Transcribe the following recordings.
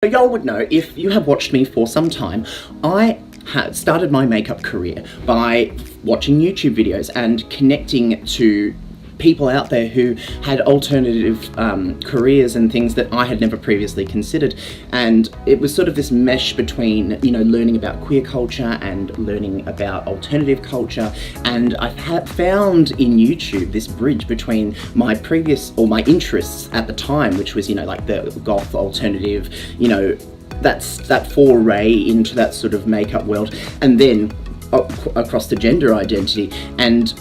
So y'all would know, if you have watched me for some time, I had started my makeup career by watching YouTube videos and connecting to people out there who had alternative careers and things that I had never previously considered. And it was sort of this mesh between, you know, learning about queer culture and learning about alternative culture. And I found in YouTube this bridge between my previous, or my interests at the time, which was, you know, like the goth alternative, you know, that foray into that sort of makeup world, and then across the gender identity. And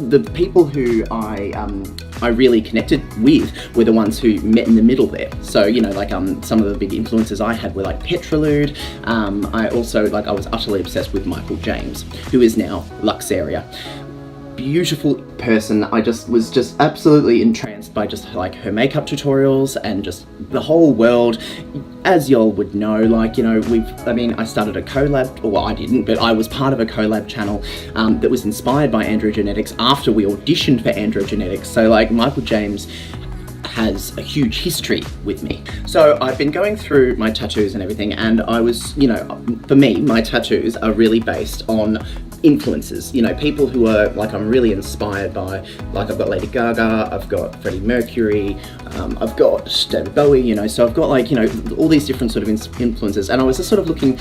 the people who I really connected with were the ones who met in the middle there. So, you know, like some of the big influences I had were like Petrolude. I also, like, I was utterly obsessed with Michael James, who is now Luxaria. Beautiful person. I was just absolutely entranced by just like her makeup tutorials and just the whole world. As y'all would know, like, you know, I started a collab, or well, I didn't, but I was part of a collab channel that was inspired by androgenetics after we auditioned for androgenetics. So like, Michael James has a huge history with me. So I've been going through my tattoos and everything, and I was, you know, for me, my tattoos are really based on influences, you know, people who are like, I'm really inspired by. Like, I've got Lady Gaga, I've got Freddie Mercury, I've got David Bowie, you know, so I've got, like, you know, all these different sort of influences. And I was just sort of looking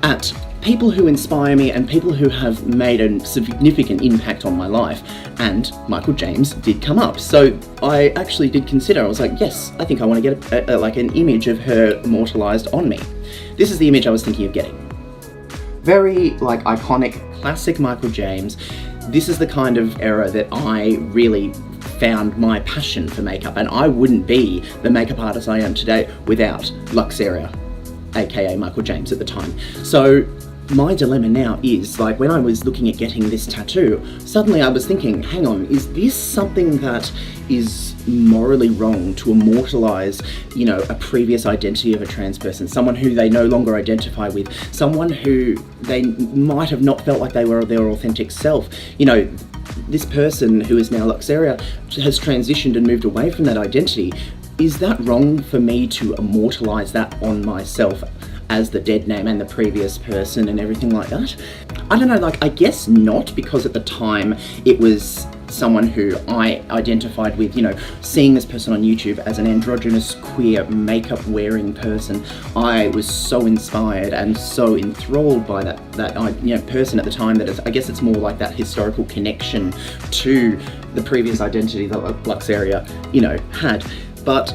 at people who inspire me and people who have made a significant impact on my life, and Michael James did come up. So I actually did consider, I was like, yes, I think I want to get like an image of her immortalized on me. This is the image I was thinking of getting. Very like iconic, classic Michael James. This is the kind of era that I really found my passion for makeup, and I wouldn't be the makeup artist I am today without Luxaria, aka Michael James at the time. So my dilemma now is, like, when I was looking at getting this tattoo, suddenly I was thinking, hang on, is this something that is morally wrong to immortalize, you know, a previous identity of a trans person, someone who they no longer identify with, someone who they might have not felt like they were their authentic self? You know, this person who is now Luxaria has transitioned and moved away from that identity. Is that wrong for me to immortalize that on myself as the dead name and the previous person and everything like that? I don't know, like, I guess not, because at the time it was someone who I identified with, you know, seeing this person on YouTube as an androgynous, queer, makeup wearing person. I was so inspired and so enthralled by that you know, person at the time, that I guess it's more like that historical connection to the previous identity that Luxaria, you know, had. But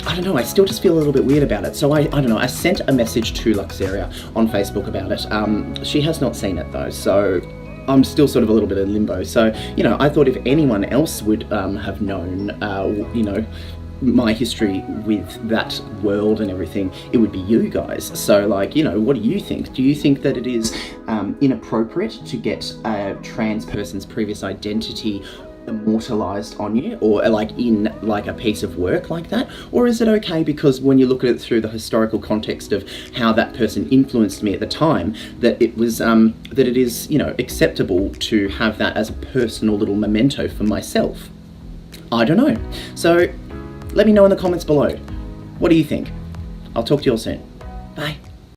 I don't know, I still just feel a little bit weird about it. So I don't know, I sent a message to Luxaria on Facebook about it. She has not seen it though, so I'm still sort of a little bit in limbo. So, you know, I thought if anyone else would have known, you know, my history with that world and everything, it would be you guys. So, like, you know, what do you think? Do you think that it is inappropriate to get a trans person's previous identity immortalized on you, or like in like a piece of work like that? Or is it okay because when you look at it through the historical context of how that person influenced me at the time, that it was that it is, you know, acceptable to have that as a personal little memento for myself? I don't know. So let me know in the comments below. What do you think? I'll talk to you all soon. Bye.